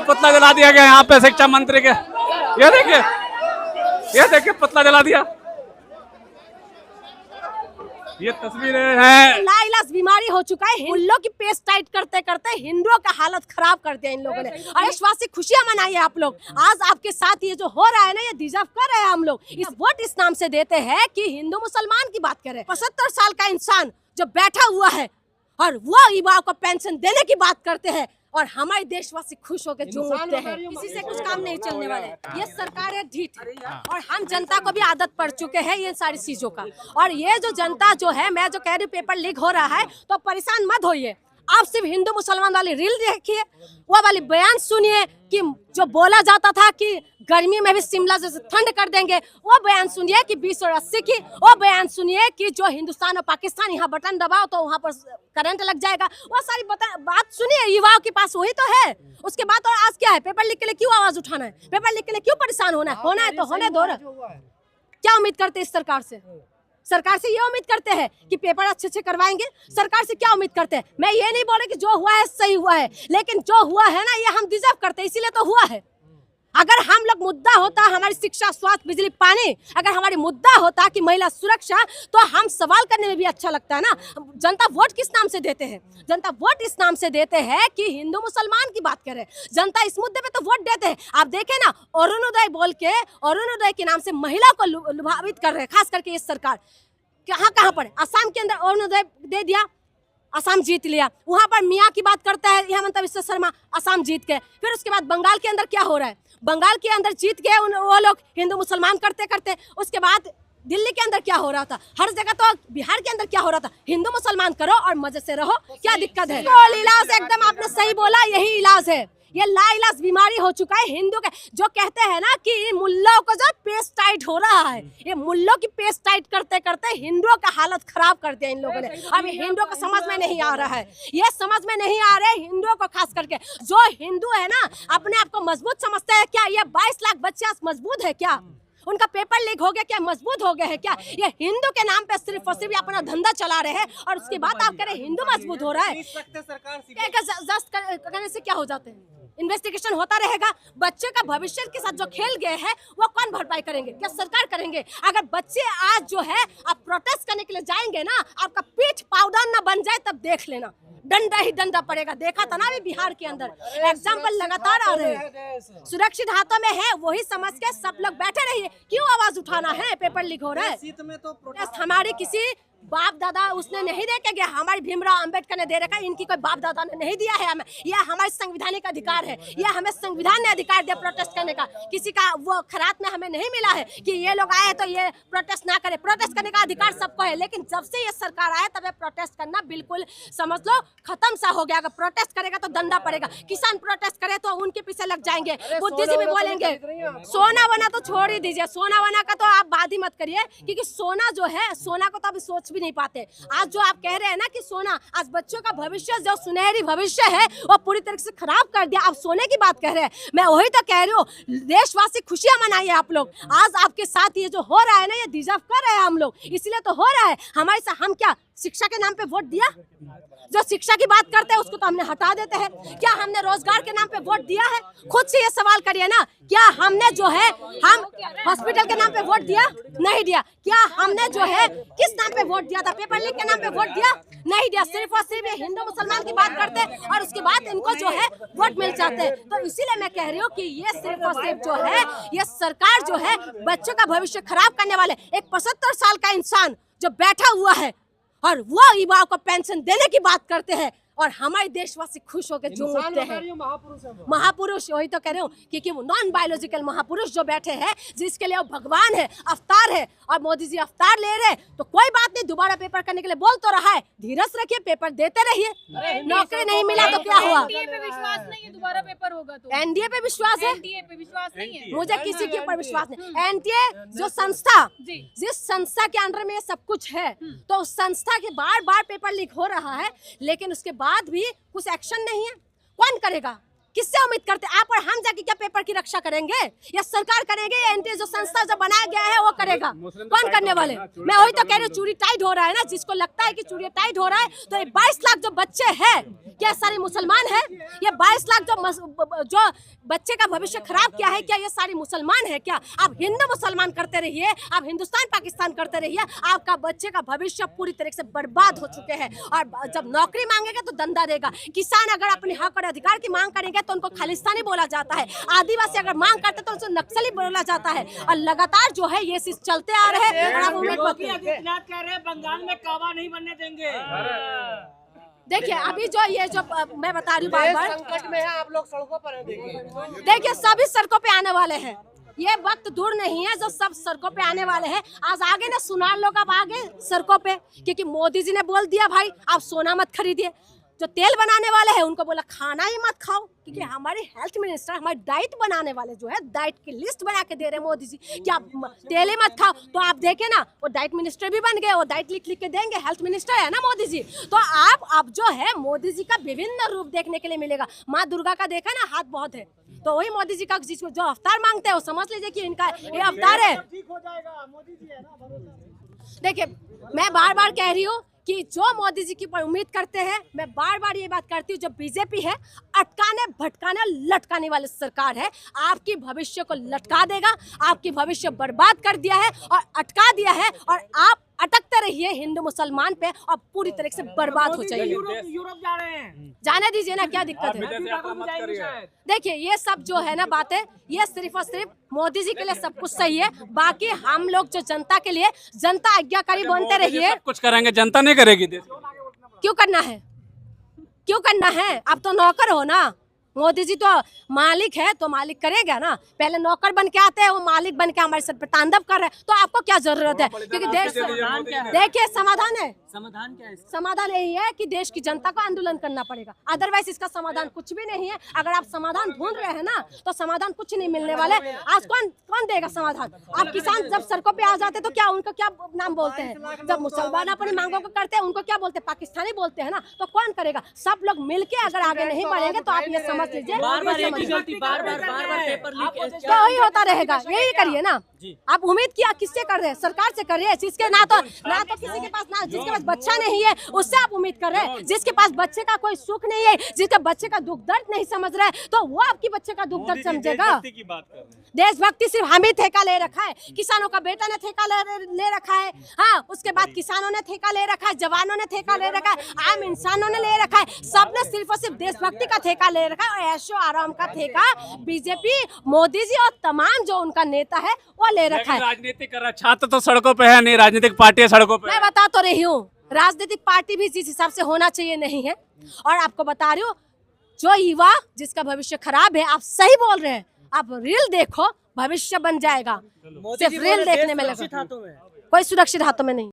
पुतला जला दिया गया यहाँ पे शिक्षा मंत्री के। ये देखिए पुतला जला दिया। ये तस्वीरें हैं। लाइलाज बीमारी हो चुका है। मुल्लों की पेस्ट टाइट करते करते हिंदुओं का हालत खराब कर दिया इन लोगों ने। देशवासी खुशियां मनाइए आप लोग। आज आपके साथ ये जो हो रहा है ना, ये डिजर्व कर रहे हैं हम लोग। इस वोट इस नाम से देते हैं कि हिंदू मुसलमान की बात करें। 75 साल का इंसान जो बैठा हुआ है और वो युवाओं को पेंशन देने की बात करते हैं और हमारे देशवासी खुश होकर झूम उठते हैं। किसी से कुछ काम नहीं चलने वाले। ये सरकार है ढीठ और हम जनता को भी आदत पड़ चुके हैं ये सारी चीजों का। और ये जो जनता जो है, मैं जो कह रही हूँ पेपर लीक हो रहा है तो परेशान मत होइए। आप सिर्फ हिंदू मुसलमान वाली रील देखिए, वो वाली बयान सुनिए कि जो बोला जाता था कि गर्मी में भी शिमला जैसे ठंड कर देंगे, वो बयान सुनिए कि 20 और 80 की, वो बयान सुनिए कि जो हिंदुस्तान और पाकिस्तान यहाँ बटन दबाओ तो वहाँ पर करंट लग जाएगा। वो सारी बात सुनिए, युवाओं के पास वही तो है। उसके बाद और आज क्या है? पेपर लीक के लिए क्यों आवाज उठाना है? पेपर लीक के लिए क्यों परेशान होना है? होना है तो होने दो। क्या उम्मीद करते इस सरकार से? सरकार से ये उम्मीद करते हैं कि पेपर अच्छे से करवाएंगे। सरकार से क्या उम्मीद करते हैं? मैं ये नहीं बोल रही कि जो हुआ है सही हुआ है, लेकिन जो हुआ है ना ये हम डिजर्व करते हैं, इसीलिए तो हुआ है। अगर हम लोग मुद्दा होता हमारी शिक्षा, स्वास्थ्य, बिजली, पानी, अगर हमारी मुद्दा होता कि महिला सुरक्षा, तो हम सवाल करने में भी अच्छा लगता है ना। जनता वोट किस नाम से देते हैं? जनता वोट इस नाम से देते हैं कि हिंदू मुसलमान की बात करें। जनता इस मुद्दे पे तो वोट देते हैं। आप देखें ना, अरुणोदय बोल के, अरुणोदय के नाम से महिला को लुभावित कर रहे हैं, खास करके ये सरकार। कहाँ पर? असम के अंदर अरुणोदय दे दिया, असम जीत लिया। वहां पर मियाँ की बात करता है हेमंत बिस्वा शर्मा, असम जीत गए। फिर उसके बाद बंगाल के अंदर क्या हो रहा है? बंगाल के अंदर जीत गए वो लोग हिंदू मुसलमान करते करते। उसके बाद दिल्ली के अंदर क्या हो रहा था? हर जगह तो बिहार के अंदर क्या हो रहा था? हिंदू मुसलमान करो और मजे से रहो, क्या दिक्कत है? तो इलाज एकदम आपने सही बोला, यही इलाज है। ये लाइलाज बीमारी हो चुका है हिंदू के। जो कहते हैं ना कि मुल्लों को जो पेस्ट टाइट हो रहा है, ये मुल्लों की पेस्ट टाइट करते करते हिंदुओं का हालत खराब कर दिया इन लोगों ने। अब हिंदुओं को समझ में नहीं आ रहा है, ये समझ में नहीं आ रहे हिंदुओं को। खास करके जो हिंदू है ना, अपने आप को मजबूत समझते हैं। क्या ये 22 लाख बच्चे आज मजबूत है क्या? उनका पेपर लीक हो गया क्या? मजबूत हो गए हैं क्या? ये हिंदू के नाम पे सिर्फ और सिर्फ अपना धंधा चला रहे हैं और उसके बाद आप कह रहे हिंदू मजबूत हो रहा है। करने से क्या हो जाते हैं? इन्वेस्टिगेशन होता रहेगा। बच्चे का भविष्य के साथ जो खेल गए हैं वो कौन भरपाई करेंगे? क्या सरकार करेंगे? अगर बच्चे आज जो है आप प्रोटेस्ट करने के लिए जाएंगे ना, आपका पीठ पाउडर ना बन जाए तब देख लेना, डंडा ही डंडा पड़ेगा। देखा था ना अभी बिहार के अंदर एग्जाम्पल लगातार आ रहे हैं। सुरक्षित हाथों में है, वही समझ के सब लोग बैठे रहिए। क्यों आवाज उठाना है? पेपर लीक हो रहा है। हमारे किसी बाप दादा उसने नहीं दे के गया, हमारे भीमराव अंबेडकर ने दे रखा है। इनकी कोई बाप दादा ने नहीं दिया है हमें। यह हमारे संवैधानिक अधिकार है, यह हमें संविधान ने अधिकार दिया प्रोटेस्ट करने का। किसी का वो खरात में हमें नहीं मिला है कि ये लोग आए तो ये प्रोटेस्ट ना करे। प्रोटेस्ट करने का अधिकार सबको है, लेकिन जब से ये सरकार आया तब प्रोटेस्ट करना बिल्कुल समझ लो खत्म सा हो गया। अगर प्रोटेस्ट करेगा तो दंडा पड़ेगा। किसान प्रोटेस्ट करे तो उनके पीछे लग जाएंगे, बुद्धिजीवी बोलेंगे। सोना वना तो छोड़ ही दीजिए, सोना वना का तो आप बात ही मत करिए, क्योंकि सोना जो है, सोना को तो अभी सोच भी नहीं पाते। आज जो आप कह रहे हैं ना कि सोना, आज बच्चों का भविष्य जो सुनहरी भविष्य है वो पूरी तरीके से खराब कर दिया। आप सोने की बात कह रहे हैं, मैं वही तो कह रही हूँ। देशवासी खुशियां मनाइए आप लोग। आज आपके साथ ये जो हो रहा है ना, ये डिजर्व कर रहे हैं हम लोग, इसलिए तो हो रहा है। हमारे साथ हम क्या शिक्षा के नाम पे वोट दिया? जो शिक्षा की बात करते हैं उसको तो हमने हटा देते हैं। क्या हमने रोजगार के नाम पे वोट दिया है? खुद से ये सवाल करिए ना। क्या हमने जो है हम हॉस्पिटल के नाम पे वोट दिया? नहीं दिया। क्या हमने जो है किस नाम पे वोट दिया था? पेपर लीक के नाम पे वोट दिया? नहीं दिया। सिर्फ और सिर्फ हिंदू मुसलमान की बात करते हैं और उसके बाद इनको जो है वोट मिल जाते हैं। तो इसीलिए मैं कह रही हूँ कि ये सिर्फ और सिर्फ जो है ये सरकार जो है बच्चों का भविष्य खराब करने वाले। एक 75 साल का इंसान जो बैठा हुआ है और वो युवाओं को पेंशन देने की बात करते हैं और हमारे देशवासी खुश होकर झूम उठते हैं। महापुरुष, वही तो कह रहे हो, क्योंकि वो नॉन बायोलॉजिकल महापुरुष जो बैठे हैं, जिसके लिए वो भगवान है, अवतार है। और मोदी जी अवतार ले रहे तो कोई बात नहीं, दोबारा पेपर करने के लिए बोल तो रहा है। धीरज रखिए, पेपर देते रहिए। नौकरी नहीं मिला तो क्या हुआ? एनडीए पे विश्वास नहीं है, दोबारा पेपर होगा तो एनडीए पे विश्वास है? एनडीए पे विश्वास नहीं है मुझे किसी के ऊपर विश्वास नहीं। एनडीए जो संस्था, जिस संस्था के अंडर में ये सब कुछ है, तो उस संस्था के बार बार पेपर लीक हो रहा है, लेकिन उसके बाद भी कुछ एक्शन नहीं है। कौन करेगा? किससे उम्मीद करते हैं? आप और हम जाके क्या पेपर की रक्षा करेंगे? या सरकार करेंगे या एनटीए जो संस्था जो बनाया गया है वो करेगा? कौन करने वाले? मैं वही तो कह रही हूँ, चूड़ी टाइट हो रहा है ना। जिसको लगता है कि चूड़ी टाइट हो रहा है, तो ये 22 लाख जो बच्चे हैं क्या सारे मुसलमान हैं? ये 22 लाख जो बच्चे का भविष्य खराब किया है, क्या ये सारे मुसलमान है? क्या आप हिंदू मुसलमान करते रहिए, आप हिंदुस्तान पाकिस्तान करते रहिए, आपका बच्चे का भविष्य पूरी तरह से बर्बाद हो चुके हैं। और जब नौकरी मांगेगा तो धंधा देगा। किसान अगर अपने हक और अधिकार की मांग करेंगे तो उनको खालिस्तानी बोला जाता है। आदिवासी अगर मांग करते तो उनको नक्सली बोला जाता है। और लगातार जो है ये चीज चलते आ रहे हैं। और आप उम्मीद आदित्यनाथ कह रहे हैं बंगाल में कावा नहीं बनने देंगे। देखिए अभी जो ये जो मैं बता रही हूँ बार-बार, संकट में है, आप लोग सड़कों पर हैं। देखिए सभी सड़कों पे आने वाले हैं। ये वक्त दूर नहीं है जो सब सड़कों पे आने वाले हैं। आज आगे ना सुनार लोग अब आगे सड़कों पे, क्योंकि मोदी जी ने बोल दिया भाई आप सोना मत खरीदिए। जो तेल बनाने वाले हैं उनको बोला खाना ही मत खाओ, क्योंकि हमारी हेल्थ मिनिस्टर हमारी डाइट बनाने वाले जो है डाइट की लिस्ट बना के दे रहे हैं मोदी जी कि आप तेल ही मत खाओ। तो आप देखे ना वो डाइट मिनिस्टर भी बन गए, वो डाइट लिख के देंगे। हेल्थ मिनिस्टर है ना मोदी जी। तो आप अब जो है मोदी जी का विभिन्न रूप देखने के लिए मिलेगा। माँ दुर्गा का देखा ना हाथ बहुत है, तो वही मोदी जी का जिसको जो अवतार मांगते हैं वो समझ लीजिए कि इनका ये अवतार है। ठीक हो जाएगा, मोदी जी है ना। देखिए मैं बार बार कह रही हूँ कि जो मोदी जी की पर उम्मीद करते हैं, मैं बार बार ये बात करती हूँ, जो बीजेपी है अटकाने भटकाने लटकाने वाली सरकार है। आपकी भविष्य को लटका देगा, आपकी भविष्य बर्बाद कर दिया है और अटका दिया है। और आप अटकते रहिए हिंदू मुसलमान पे और पूरी तरह से बर्बाद हो जाइए। यूरोप जा रहे हैं, जाने दीजिए ना, क्या दिक्कत है? देखिए ये सब जो है ना बातें, ये सिर्फ और सिर्फ मोदी जी के लिए सब कुछ सही है। बाकी हम लोग जो जनता के लिए, जनता आज्ञाकारी बनते रहिए। कुछ करेंगे, जनता नहीं करेगी। देश क्यों करना है? क्यों करना है? आप तो नौकर हो ना। मोदी जी तो मालिक है तो मालिक करेगा ना। पहले नौकर बन के आते हैं, वो मालिक बन के हमारे सर पे तांडव कर रहे हैं। तो आपको क्या जरूरत है? क्योंकि देश देखिए समाधान है। समाधान क्या है? समाधान यही है कि देश की जनता को आंदोलन करना पड़ेगा, अदरवाइज इसका समाधान कुछ भी नहीं है। अगर आप समाधान ढूंढ रहे हैं ना तो समाधान कुछ नहीं मिलने वाला है। आज कौन देगा समाधान? आप किसान जब सड़कों पे आ जाते तो क्या उनको क्या नाम बोलते हैं? जब मुसलमान अपनी मांगों को करते हैं उनको क्या बोलते हैं? पाकिस्तानी बोलते हैं ना। तो कौन करेगा? सब लोग मिलके अगर आगे नहीं बढ़ेंगे तो आप ये समझ लीजिए बार पेपर लीक तो वही होता रहेगा। यही करिए ना। आप उम्मीद किया किससे कर रहे हैं? सरकार से कर रहे हैं। जिसके ना तो किसी के पास ना, जिसके पास बच्चा नहीं है उससे आप उम्मीद कर रहे हैं। जिसके पास बच्चे का कोई सुख नहीं है, जिसके बच्चे का दुख दर्द नहीं समझ रहा है, तो वो आपकी बच्चे का दुख दर्द समझेगा। देशभक्ति सिर्फ हम ही ठेका ले रखा है। किसानों का बेटा ने ठेका ले रखा है। हाँ, उसके बाद किसानों ने ठेका ले रखा है, जवानों ने ठेका ले रखा है, आम इंसानों ने ले रखा है। सबने सिर्फ और सिर्फ देशभक्ति का ठेका ले रखा है। और ऐशो आराम का ठेका बीजेपी, मोदी जी और तमाम जो उनका नेता है वो ले रखा है। राजनीति कर रहा, छात्र तो सड़कों पे है नहीं, राजनीतिक पार्टी सड़कों पे। मैं बता तो रही हूँ, राजनीतिक पार्टी भी जिस हिसाब से होना चाहिए नहीं है। और आपको बता रही हूँ, जो युवा जिसका भविष्य खराब है, आप सही बोल रहे हैं। आप रील देखो, भविष्य बन जाएगा। सिर्फ रील देखने में लगा, कोई सुरक्षित हाथों में नहीं।